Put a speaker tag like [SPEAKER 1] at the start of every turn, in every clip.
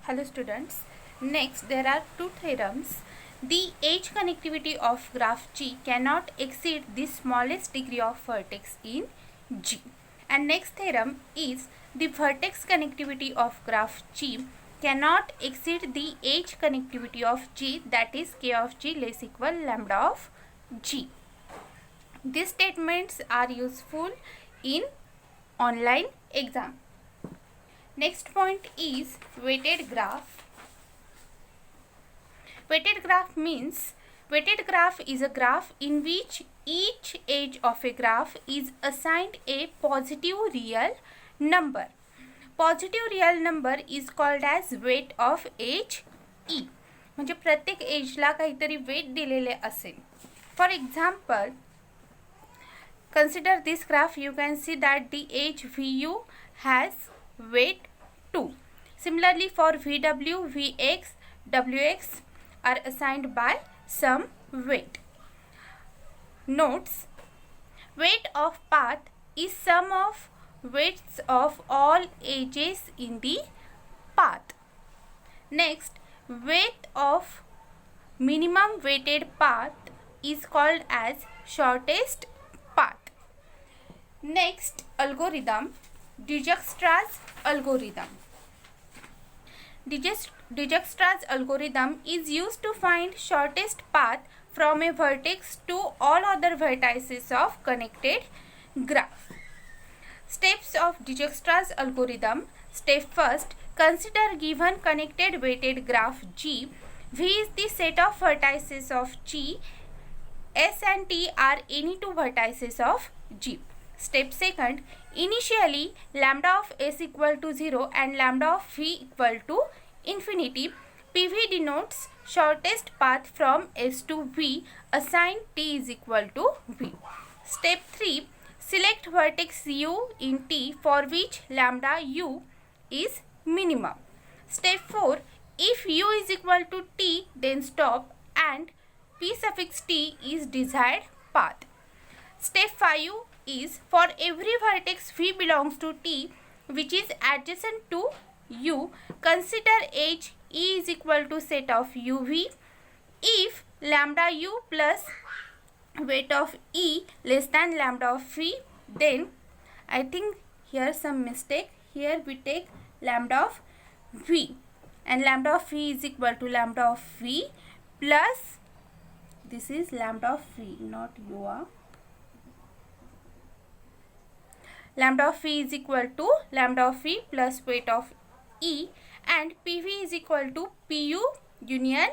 [SPEAKER 1] Hello students. Next there are two theorems. The edge connectivity of graph G cannot exceed the smallest degree of vertex in G. And next theorem is the vertex connectivity of graph G cannot exceed the edge connectivity of G, that is K of G less equal lambda of G. These statements are useful in online exam. Next point is weighted graph. Weighted graph means weighted graph is a graph in which each edge of a graph is assigned a positive real number. Positive real number is called as weight of edge E. म्हणजे प्रत्येक एजला काहीतरी wait दिलेले असेल. For example, consider this graph. You can see that the edge VU has weight 2. Similarly, for VW, VX, WX are assigned by some weight. Notes: weight of path is sum of weights of all edges in the path. Next, weight of minimum weighted path is called as shortest path. Next, algorithm, Dijkstra's algorithm. Dijkstra's algorithm is used to find shortest path from a vertex to all other vertices of connected graph. Steps of Dijkstra's algorithm. Step first, consider given connected weighted graph G. V is the set of vertices of G. S and T are any two vertices of G. Step second, initially lambda of S equal to 0 and lambda of V equal to infinity. PV denotes shortest path from S to V. Assign T is equal to V. Step 3, select vertex U in T for which lambda U is minimum. Step 4, if U is equal to T, then stop and P suffix T is desired path. Step 5 is for every vertex V belongs to T which is adjacent to U, consider edge E is equal to set of UV. If lambda U plus weight of E less than lambda of V, then I think here some mistake. Here we take lambda of V and lambda of V is equal to lambda of V plus this is lambda of V, not UR. Lambda of V is equal to lambda of V plus weight of E, and PV is equal to PU union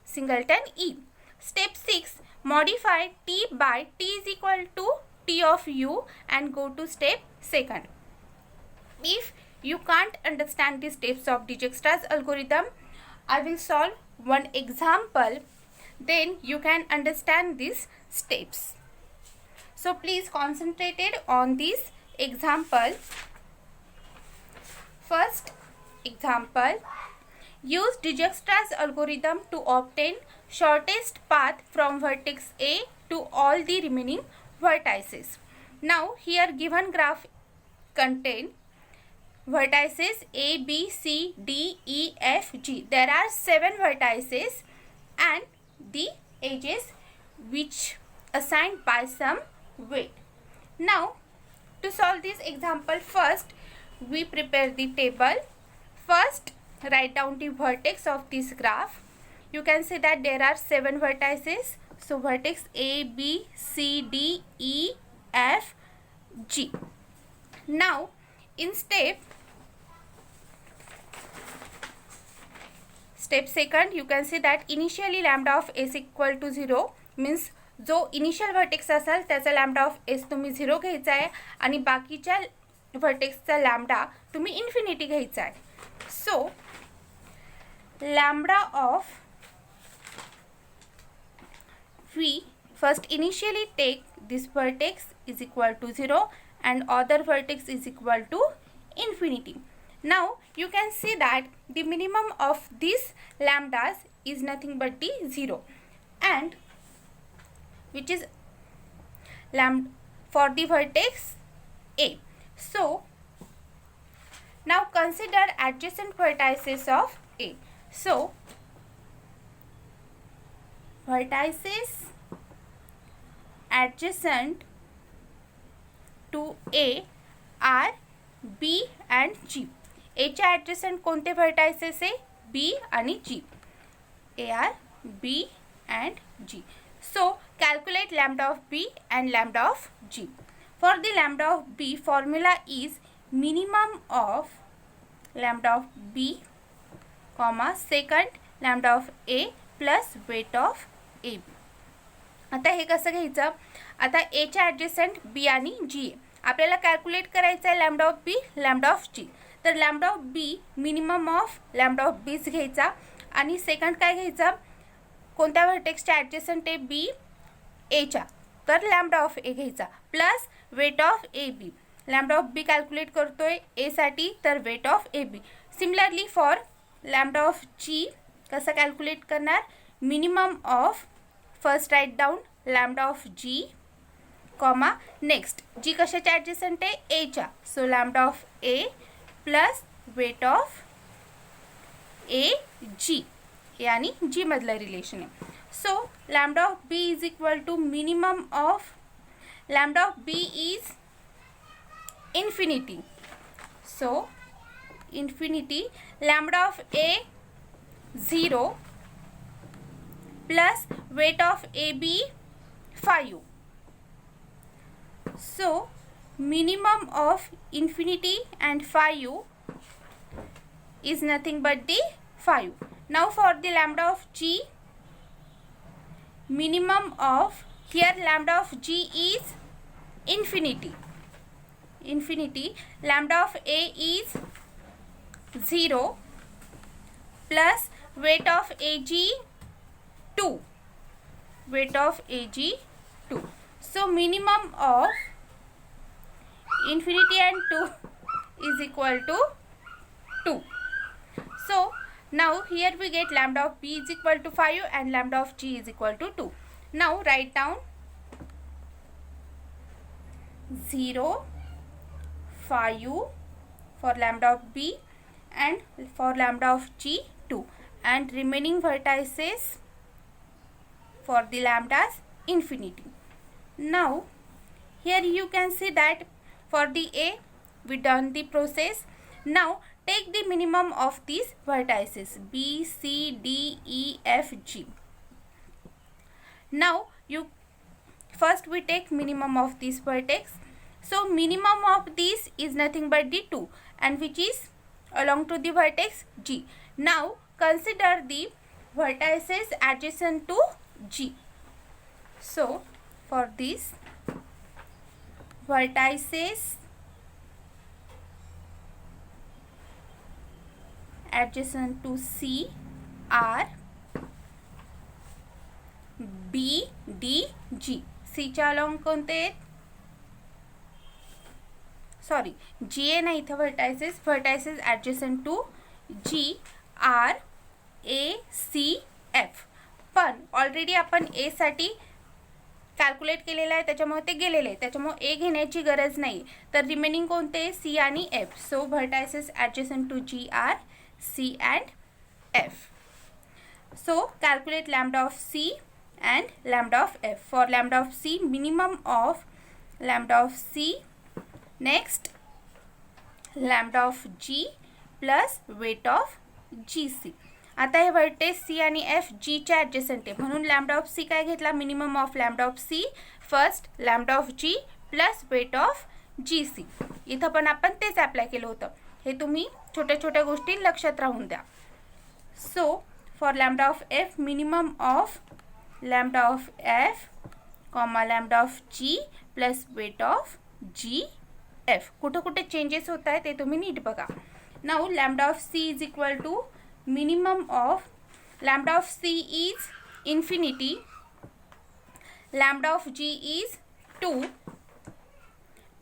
[SPEAKER 1] singleton E. Step 6, modify T by T is equal to T of U and go to step second. If you can't understand the steps of Dijkstra's algorithm, I will solve one example, then you can understand these steps. So please concentrate on this example. First example, use Dijkstra's algorithm to obtain shortest path from vertex A to all the remaining vertices. Now here given graph contain vertices A, B, C, D, E, F, G. There are 7 vertices and the edges which assigned by some weight. Now to solve this example, first we prepare the table. First write down the vertex of this graph. You can see that there are 7 vertices. So vertex A, B, C, D, E, F, G. Now in step second, you can see that initially lambda of S equal to 0 means जो initial vertex असेल त्याचा lambda of S तुम्ही 0 घ्यायचा आहे आणि बाकीच्या व्हर्टेक्सचा lambda तुम्ही infinity घ्यायचा आहे. So lambda of V first initially take this vertex is equal to 0 and other vertex is equal to infinity. Now you can see that the minimum of these lambdas is nothing but the 0 and which is lambda for the vertex A. So Now consider adjacent vertices of A. So vertices adjacent to A are B and G. A च्या adjacent कोणते vertices आहे? B आणि G. A are B and G. So calculate lambda of B and lambda of G. For the lambda of B, formula is minimum of lambda of B, comma second lambda of A plus weight of AB. आता हे कसं घ्यायचं? आता A च्या adjacent B आणि G आपल्याला calculate करायचं आहे lambda of B, lambda of G. तर lambda of B minimum of lambda of Bच घ्यायचा आणि सेकंड काय घ्यायचा? कोणत्या व्हर्टेक्सच्या ॲडजस्टंट आहे B Aच्या, तर लॅम्बडा ऑफ A घ्यायचा plus weight of AB. Lambda of B calculate करतोय A साठी, तर weight of AB. Similarly for lambda of G कसं कॅल्क्युलेट करणार? Minimum of first write down lambda of G, comma next G कशाच्या adjacent आहे? A च्या. So lambda of A plus weight of A G. A आणि G मधलं relation आहे. So lambda of B is equal to minimum of lambda of B is infinity. So infinity lambda of A 0 plus weight of AB 5. So minimum of infinity and 5 is nothing but the 5. Now for the lambda of G, minimum of here lambda of G is infinity. Lambda of A is 0 plus weight of AG 2. So minimum of infinity and 2 is equal to 2. So now here we get lambda of B is equal to 5 and lambda of G is equal to 2. Now write down 0, 5 for lambda of B and for lambda of G 2, and remaining vertices for the lambdas infinity. Now here you can see that for the A we done the process. Now take the minimum of these vertices B, C, D, E, F, G. Now you first we take minimum of this vertex. So minimum of this is nothing but the 2, and which is along to the vertex G. Now consider the vertices adjacent to G. So for this vertices adjacent to C are B, D, G. C च्या along कोणते? Sorry G A नाही इथं vertices adjacent to G R A C F. पण already आपण A साठी calculate केलेलं आहे, त्याच्यामुळे ते गेलेले आहे, त्याच्यामुळे A घेण्याची गरज नाही. तर रिमेनिंग कोणते? C आणि F. So vertices adjacent to G R C and F. So calculate lambda of C and lambda of F. For lambda of C, minimum of lambda of C, next lambda of G plus weight of GC. आता हे vertex C आणि F G च्या adjacent आहे, म्हणून lambda of C काय घेतला? Minimum of lambda of C first lambda of G plus weight of GC. इथं पण आपण तेच अप्लाय केलं होतं. हे तुम्ही छोट्या छोट्या गोष्टी लक्षात राहून द्या. So for lambda of F, minimum of lambda of F comma lambda of G plus weight of GF. कुठं कुठे चेंजेस होत आहे ते तुम्ही नीट बघा. Now lambda of C is equal to minimum of lambda of C is infinity, lambda of G is 2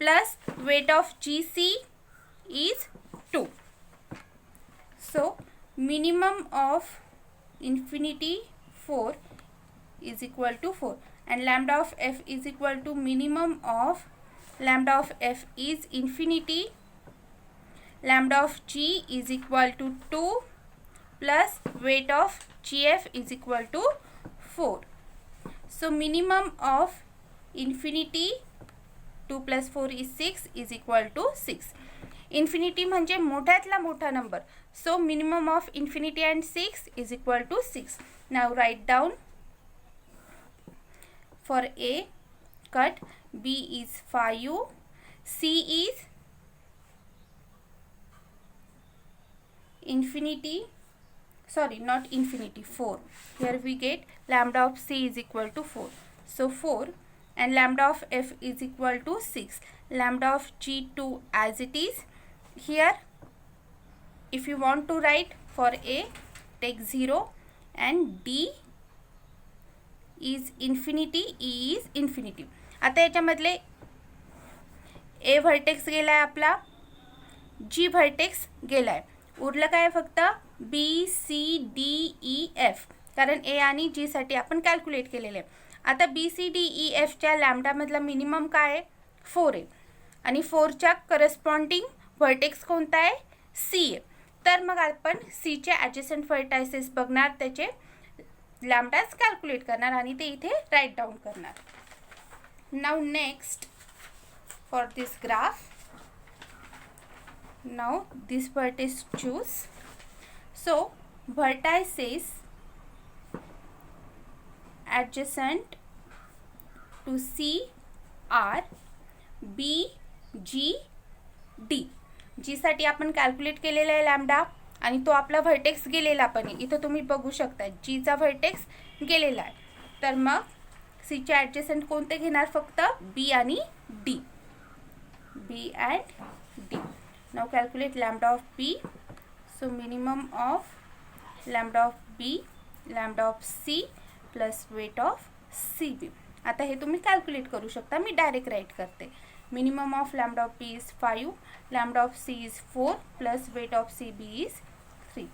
[SPEAKER 1] plus weight of GC is 2. So minimum of infinity 4 is equal to 4, and lambda of F is equal to minimum of lambda of F is infinity lambda of G is equal to 2 plus weight of GF is equal to 4. So minimum of infinity 2 plus 4 is 6 is equal to 6. Infinity म्हणजे मोठ्यातला मोठा number. So minimum of infinity and 6 is equal to 6. Now write down. For A, cut. B is 5. C is infinity. Sorry, not infinity, 4. Here we get lambda of C is equal to 4. So 4, and lambda of F is equal to 6. Lambda of G2 as it is. Here, if you want to write for A, take 0, and D is infinity, E is infinity. आता याच्यामधले A vertex गेलाय आपला, G vertex गेलाय, उरलं काय फक्त B C D E F, कारण A आणि G साठी आपण कॅल्क्युलेट केलेले आहे. आता B C D E F च्या लॅम्बडा मधला मिनिमम काय आहे? 4 आहे, आणि 4 च्या करस्पॉन्डिंग व्हर्टेक्स कोणता आहे? C आहे. तर मग आपण C चे ॲडजसंट व्हर्टायसेस बघणार, त्याचे लॅम्बडाज कॅल्क्युलेट करणार आणि ते इथे राईट डाऊन करणार. Now next for this graph, now this vertex choose. So vertices adjacent to C are B, G, D. G साठी आपण कॅल्क्युलेट केलेला आहे लॅम्बडा, आणि तो आपला व्हर्टेक्स गेलेला पण आहे. इथं तुम्ही बघू शकता G चा व्हर्टेक्स गेलेला आहे. तर मग C चे ॲडजसंट कोणते घेणार? फक्त B आणि D. B and D. Now calculate lambda of B. So minimum of lambda of B, lambda of C plus weight of CB. आता हे तुम्ही कॅल्क्युलेट करू शकता, मी डायरेक्ट राईट करते. Minimum of lambda of B is 5, lambda of C is 4 plus weight of CB is 3.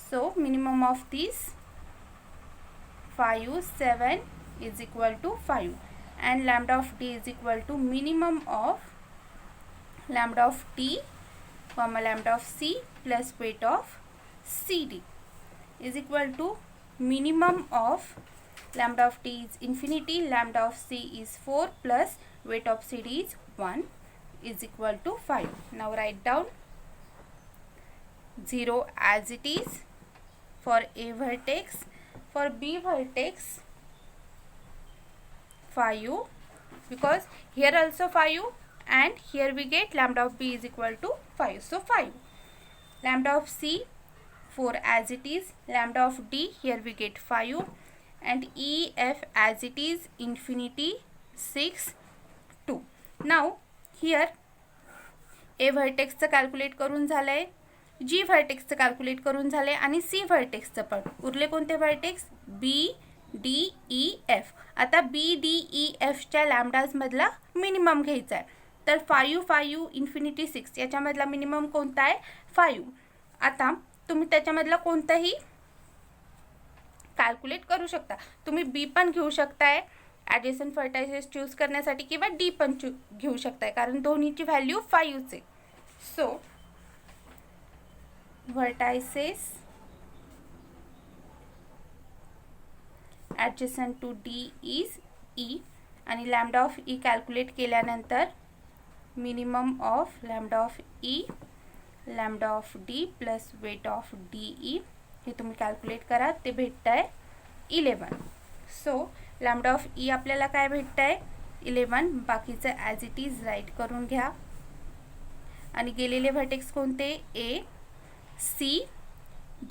[SPEAKER 1] So minimum of these 5, 7 is equal to 5, and lambda of D is equal to minimum of lambda of T comma lambda of C plus weight of CD is equal to minimum of lambda of T is infinity, lambda of C is 4 plus weight of CD is 1 is equal to 5. Now write down 0 as it is for A vertex. For B vertex 5, because here also 5, and here we get lambda of B is equal to 5. So 5. Lambda of C 4 as it is. Lambda of D, here we get 5. And E, F as it is, infinity 6, 2. Now here A व्हर्टेक्सचं calculate करून झालं आहे, G व्हर्टेक्सचं calculate करून झालं आहे, आणि C व्हर्टेक्सचं पण. उरले कोणते vertex? B, D, E, F. आता B, D, E, F च्या लॅम्बडाजमधला मिनिमम घ्यायचा आहे. तर 5, 5, इन्फिनिटी 6 याच्यामधला मिनिमम कोणता आहे? 5. आता तुम्ही त्याच्यामधला कोणताही कॅल्क्युलेट करू शकता. तुम्ही B पण घेऊ शकताय ॲडजसंट व्हर्टायसेस चूज करण्यासाठी, किंवा D पण घेऊ शकताय, कारण दोन्हीची व्हॅल्यू 5 आहे. So vertices adjacent to D is E, आणि लॅम्बडा ऑफ E कॅल्क्युलेट केल्यानंतर minimum of lambda of E, lambda of D plus weight of DE हे तुम्ही कॅल्क्युलेट करा, ते भेटत आहे 11. सो लॅम्बडा ऑफ E आपल्याला काय भेटत आहे? 11. बाकीचं ॲज इट इज राईट करून घ्या. आणि गेलेले व्हर्टेक्स कोणते? A, C,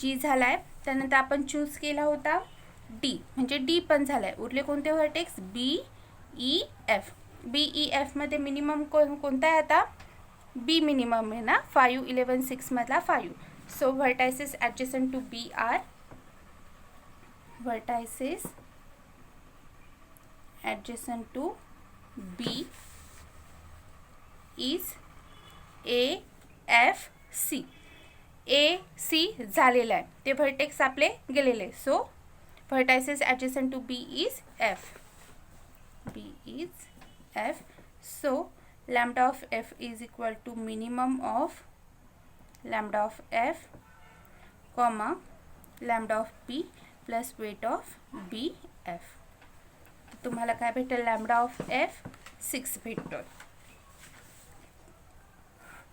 [SPEAKER 1] G झाला आहे. त्यानंतर आपण चूज केला होता D, म्हणजे D पण झाला आहे. उरले कोणते vertex? B, E, F. B, E, F मध्ये मिनिमम कोणता आहे? आता B मिनिमम आहे ना, 5, 11, 6 मधला 5. So vertices adjacent to B are vertices adjacent to B is A, F, C. A, C झालेला आहे, ते व्हर्टेक्स आपले गेलेले. So vertices adjacent to B is F. B is F. So lambda of F is equal to minimum of lambda of f comma lambda of p plus weight of bf. तुम्हाला काय भेटेल? Lambda of F 6 भेटतो.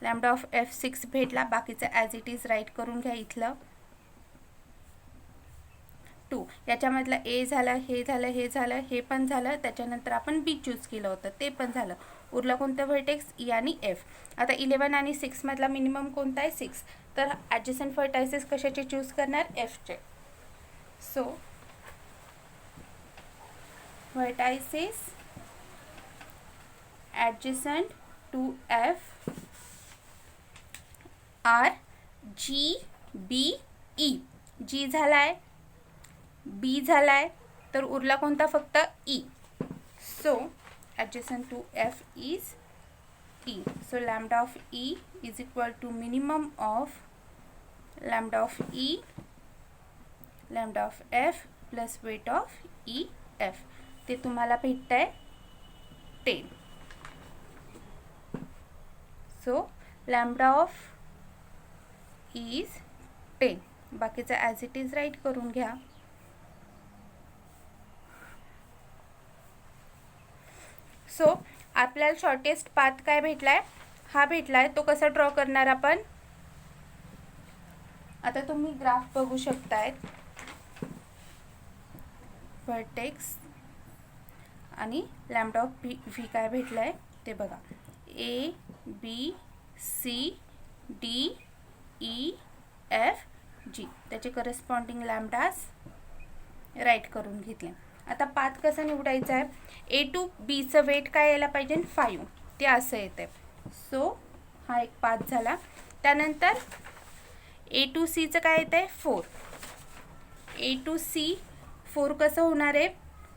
[SPEAKER 1] Lambda of F 6 भेटला. बाकीचं as it is right करून घ्या. इथलं 2 याच्यामधलं ए झालं, हे झालं, हे झालं, हे पण झालं. त्याच्यानंतर आपण बी चूज केलं होतं, ते पण झालं. उरलं कोणतं? व्हर्टेक्स ई आणि एफ. आता 11 आणि 6 मधला मिनिमम कोणता आहे? 6. तर ॲडजसंट व्हर्टायसेस कशाचे चूज करणार? एफचे. सो vertices adjacent to F are G, B, E. G झालाय, B झालाय, तर उरला कोणता? फक्त E. So adjacent to F is E. So lambda of E is equal to minimum of lambda of E lambda of F plus weight of E F. ते तुम्हाला भेटतंय 10. So lambda of is 10. बाकीचं as it is right करून घ्या. सो आपल्याला shortest path काय भेटलाय? हा भेटलाय. तो कसा ड्रॉ करणार आपण? आता तुम्ही ग्राफ बघू शकतायत. व्हर्टेक्स आणि लॅम्बडा ऑफ व्ही काय भेटलाय ते बघा. A B C D E F G. त्याचे करस्पॉन्डिंग लॅम्बडास राईट करून घेतले. आता पाथ कसा निवडायचा आहे? ए टू बीचं वेट काय यायला पाहिजे? 5. ते असं येते. सो हा एक पाथ झाला. त्यानंतर ए टू सीचं काय येतं आहे? 4. ए टू सी 4 कसं होणार आहे?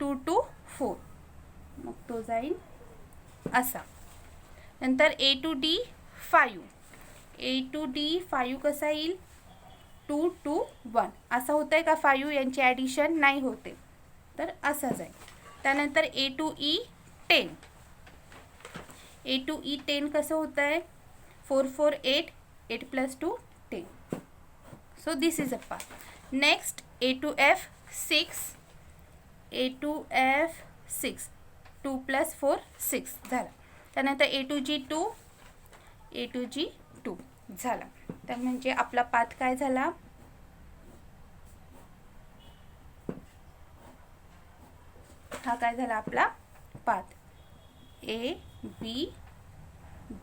[SPEAKER 1] 2 to 4. मग तो जाईल असा. नंतर A to D 5. A to D 5 कसा येईल? 2 to 1. असं होतं आहे का? 5 यांची ॲडिशन नाही होते, तर असं जाईल. त्यानंतर ए टू ई 10. ए टू ई 10 कसं होतं आहे? 4 4 8. 8 + 2 10. So this is a path. Next A to F 6. A to F 6. 2 + 4 6 झाला. त्यानंतर ए टू जी 2. ए टू जी 2 झाला. तर म्हणजे आपला पाथ काय झाला? हा काय झाला आपला path? A B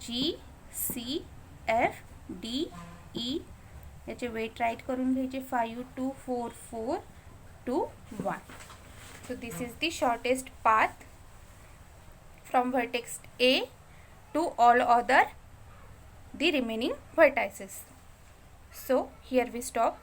[SPEAKER 1] G C F D E. याचे वेट राईट करून घ्यायचे. 5 2 4 4 2 1. So this is the shortest path from vertex A to all other the remaining vertices. So here we stop.